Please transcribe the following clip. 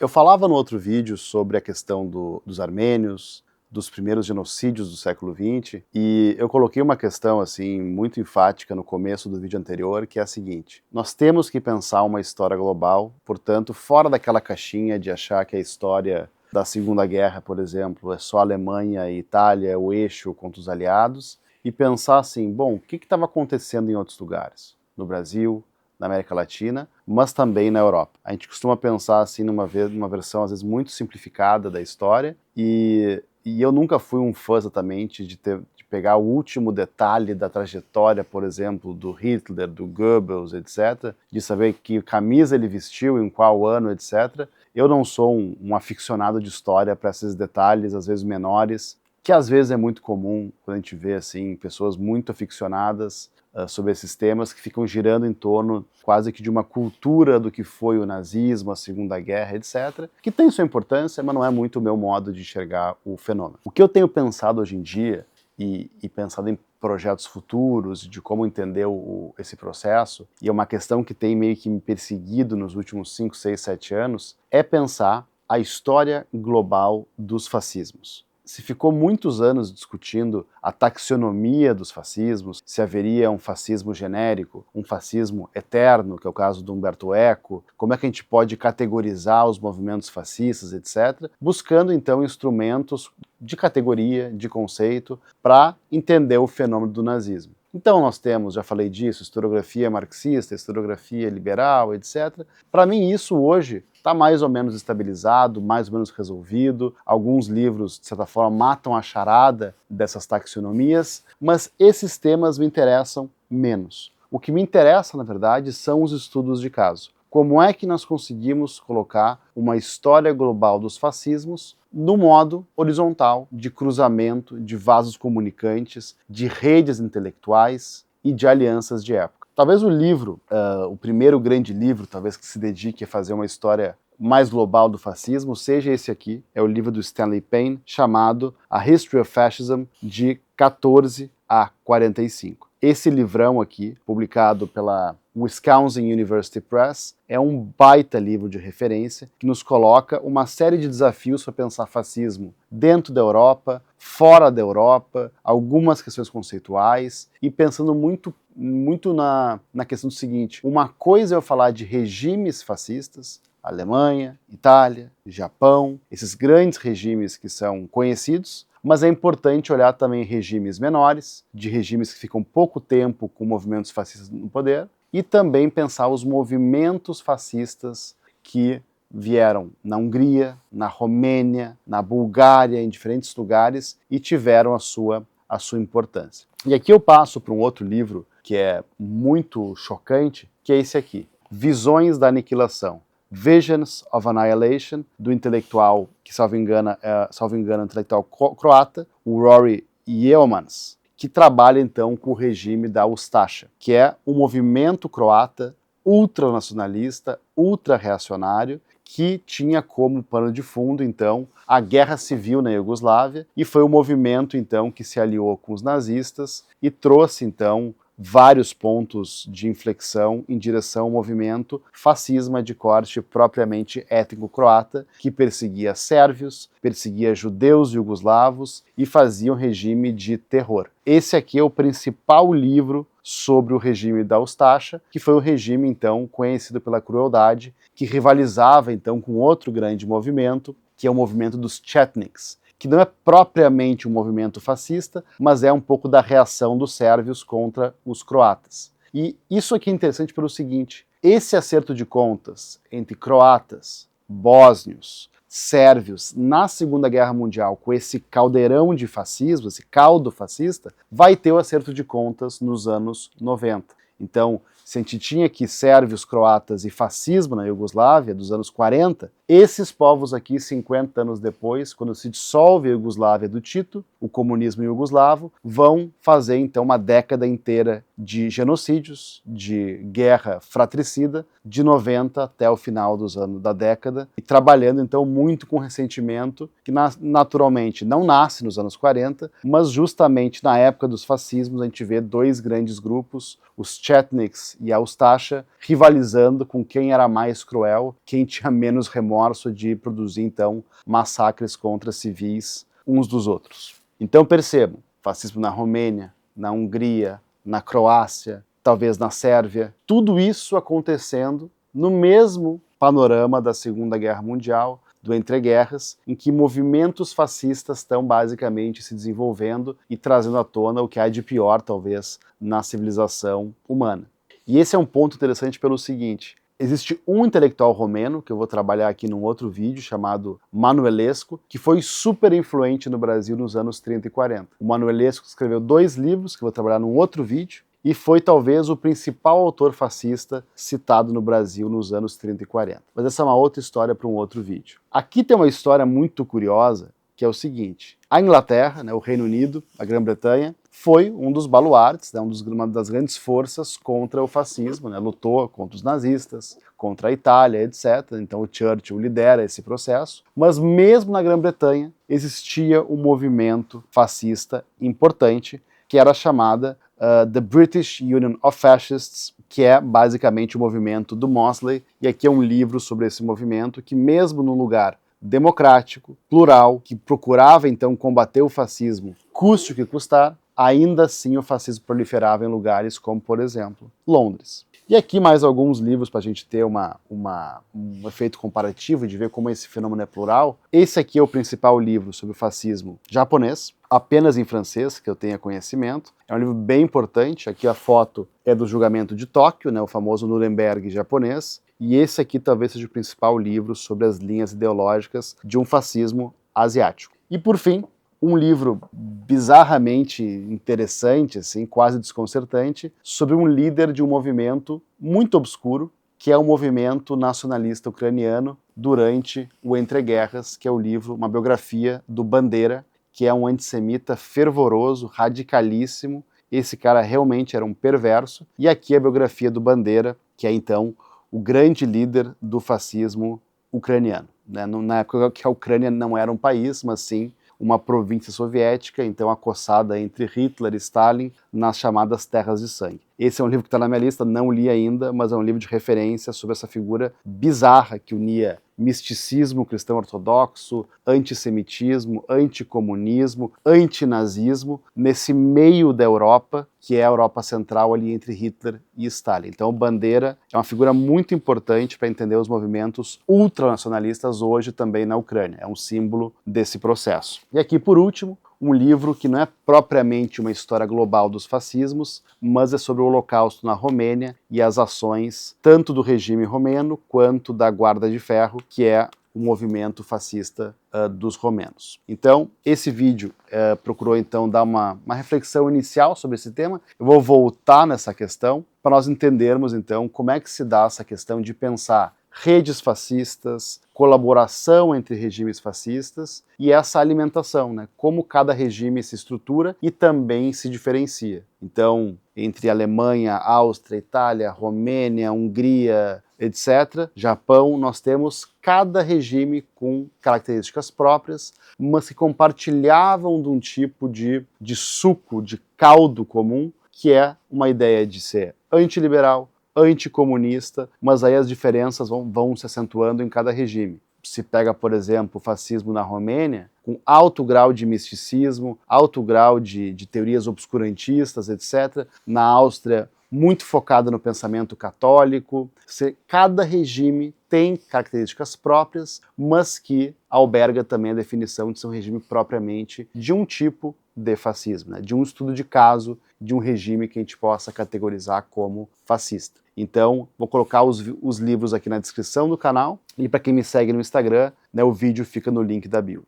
Eu falava no outro vídeo sobre a questão dos armênios, dos primeiros genocídios do século XX, e eu coloquei uma questão assim muito enfática no começo do vídeo anterior, que é a seguinte: nós temos que pensar uma história global, portanto, fora daquela caixinha de achar que a história da Segunda Guerra, por exemplo, é só Alemanha e Itália, o eixo contra os aliados, e pensar assim, bom, o que estava acontecendo em outros lugares? No Brasil, na América Latina, mas também na Europa. A gente costuma pensar assim numa versão às vezes muito simplificada da história, e eu nunca fui um fã exatamente de pegar o último detalhe da trajetória, por exemplo, do Hitler, do Goebbels, etc., de saber que camisa ele vestiu, em qual ano, etc. Eu não sou um aficionado de história para esses detalhes, às vezes menores, que às vezes é muito comum quando a gente vê assim, pessoas muito aficionadas sobre esses temas que ficam girando em torno quase que de uma cultura do que foi o nazismo, a Segunda Guerra, etc., que tem sua importância, mas não é muito o meu modo de enxergar o fenômeno. O que eu tenho pensado hoje em dia, e pensado em projetos futuros, de como entender esse processo, e é uma questão que tem meio que me perseguido nos últimos 5, 6, 7 anos, é pensar a história global dos fascismos. Se ficou muitos anos discutindo a taxonomia dos fascismos, se haveria um fascismo genérico, um fascismo eterno, que é o caso do Umberto Eco, como é que a gente pode categorizar os movimentos fascistas, etc., buscando então instrumentos de categoria, de conceito, para entender o fenômeno do nazismo. Então nós temos, já falei disso, historiografia marxista, historiografia liberal, etc. Para mim isso hoje está mais ou menos estabilizado, mais ou menos resolvido. Alguns livros, de certa forma, matam a charada dessas taxonomias, mas esses temas me interessam menos. O que me interessa, na verdade, são os estudos de caso. Como é que nós conseguimos colocar uma história global dos fascismos no modo horizontal, de cruzamento, de vasos comunicantes, de redes intelectuais e de alianças de época? Talvez o livro, o primeiro grande livro, talvez que se dedique a fazer uma história mais global do fascismo, seja esse aqui, é o livro do Stanley Payne, chamado A History of Fascism, de 14 a 45. Esse livrão aqui, publicado pela Wisconsin University Press, é um baita livro de referência que nos coloca uma série de desafios para pensar fascismo dentro da Europa, fora da Europa, algumas questões conceituais e pensando muito na questão do seguinte: uma coisa é eu falar de regimes fascistas, Alemanha, Itália, Japão, esses grandes regimes que são conhecidos, mas é importante olhar também regimes menores, de regimes que ficam pouco tempo com movimentos fascistas no poder, e também pensar os movimentos fascistas que vieram na Hungria, na Romênia, na Bulgária, em diferentes lugares e tiveram a sua importância. E aqui eu passo para um outro livro que é muito chocante, que é esse aqui, Visões da Aniquilação. Visions of Annihilation, do intelectual, que salvo engano, intelectual croata, o Rory Yeomans, que trabalha então com o regime da Ustasha, que é um movimento croata ultranacionalista, ultra-reacionário, que tinha como pano de fundo, então, a guerra civil na Iugoslávia, e foi o movimento, então, que se aliou com os nazistas e trouxe, então, vários pontos de inflexão em direção ao movimento fascismo de corte propriamente étnico-croata, que perseguia sérvios, perseguia judeus iugoslavos e fazia um regime de terror. Esse aqui é o principal livro sobre o regime da Ustasha, que foi o regime, então, conhecido pela crueldade, que rivalizava, então, com outro grande movimento, que é o movimento dos Chetniks, que não é propriamente um movimento fascista, mas é um pouco da reação dos sérvios contra os croatas. E isso aqui é interessante pelo seguinte: esse acerto de contas entre croatas, bósnios, sérvios na Segunda Guerra Mundial, com esse caldeirão de fascismo, esse caldo fascista, vai ter o acerto de contas nos anos 90. Então, se a gente tinha aqui sérvios, croatas e fascismo na Iugoslávia dos anos 40, esses povos aqui, 50 anos depois, quando se dissolve a Iugoslávia do Tito, o comunismo iugoslavo, vão fazer então uma década inteira de genocídios, de guerra fratricida, de 90 até o final dos anos da década, e trabalhando então muito com ressentimento, que naturalmente não nasce nos anos 40, mas justamente na época dos fascismos a gente vê dois grandes grupos, os Chetniks e a Ustasha rivalizando com quem era mais cruel, quem tinha menos remorso de produzir, então, massacres contra civis uns dos outros. Então percebam, fascismo na Romênia, na Hungria, na Croácia, talvez na Sérvia, tudo isso acontecendo no mesmo panorama da Segunda Guerra Mundial, do entreguerras, em que movimentos fascistas estão basicamente se desenvolvendo e trazendo à tona o que há de pior, talvez, na civilização humana. E esse é um ponto interessante pelo seguinte: existe um intelectual romeno, que eu vou trabalhar aqui num outro vídeo, chamado Manuelescu, que foi super influente no Brasil nos anos 30 e 40. O Manuelescu escreveu 2 livros, que eu vou trabalhar num outro vídeo, e foi talvez o principal autor fascista citado no Brasil nos anos 30 e 40. Mas essa é uma outra história para um outro vídeo. Aqui tem uma história muito curiosa, que é o seguinte: a Inglaterra, né, o Reino Unido, a Grã-Bretanha, foi um dos baluartes, né, uma das grandes forças contra o fascismo, né, lutou contra os nazistas, contra a Itália, etc. Então o Churchill lidera esse processo, mas mesmo na Grã-Bretanha existia um movimento fascista importante, que era chamada The British Union of Fascists, que é basicamente o movimento do Mosley, e aqui é um livro sobre esse movimento que, mesmo num lugar democrático, plural, que procurava então combater o fascismo, custe o que custar, ainda assim o fascismo proliferava em lugares como, por exemplo, Londres. E aqui mais alguns livros para a gente ter um efeito comparativo de ver como esse fenômeno é plural. Esse aqui é o principal livro sobre o fascismo japonês, apenas em francês, que eu tenha conhecimento. É um livro bem importante. Aqui a foto é do julgamento de Tóquio, né, o famoso Nuremberg japonês. E esse aqui talvez seja o principal livro sobre as linhas ideológicas de um fascismo asiático. E por fim, um livro bizarramente interessante, assim, quase desconcertante, sobre um líder de um movimento muito obscuro, que é o movimento nacionalista ucraniano durante o entreguerras, que é o livro, uma biografia do Bandeira, que é um antissemita fervoroso, radicalíssimo. Esse cara realmente era um perverso. E aqui a biografia do Bandeira, que é então o grande líder do fascismo ucraniano, né? Na época que a Ucrânia não era um país, mas sim uma província soviética, então acossada entre Hitler e Stalin nas chamadas Terras de Sangue. Esse é um livro que está na minha lista, não li ainda, mas é um livro de referência sobre essa figura bizarra que unia misticismo cristão ortodoxo, antissemitismo, anticomunismo, antinazismo, nesse meio da Europa, que é a Europa Central ali entre Hitler e Stalin. Então Bandeira é uma figura muito importante para entender os movimentos ultranacionalistas hoje também na Ucrânia. É um símbolo desse processo. E aqui, por último, um livro que não é propriamente uma história global dos fascismos, mas é sobre o Holocausto na Romênia e as ações tanto do regime romeno quanto da Guarda de Ferro, que é o movimento fascista dos romenos. Então, esse vídeo procurou então dar uma reflexão inicial sobre esse tema. Eu vou voltar nessa questão para nós entendermos então como é que se dá essa questão de pensar redes fascistas, colaboração entre regimes fascistas e essa alimentação, né? Como cada regime se estrutura e também se diferencia. Então, entre Alemanha, Áustria, Itália, Romênia, Hungria, etc., Japão, nós temos cada regime com características próprias, mas que compartilhavam de um tipo de suco, de caldo comum, que é uma ideia de ser antiliberal, anticomunista, mas aí as diferenças vão se acentuando em cada regime. Se pega, por exemplo, o fascismo na Romênia, com alto grau de misticismo, alto grau de teorias obscurantistas, etc. Na Áustria, muito focada no pensamento católico. Cada regime tem características próprias, mas que alberga também a definição de ser um regime propriamente de um tipo de fascismo, né? De um estudo de caso de um regime que a gente possa categorizar como fascista. Então, vou colocar os livros aqui na descrição do canal, e para quem me segue no Instagram, né, o vídeo fica no link da bio.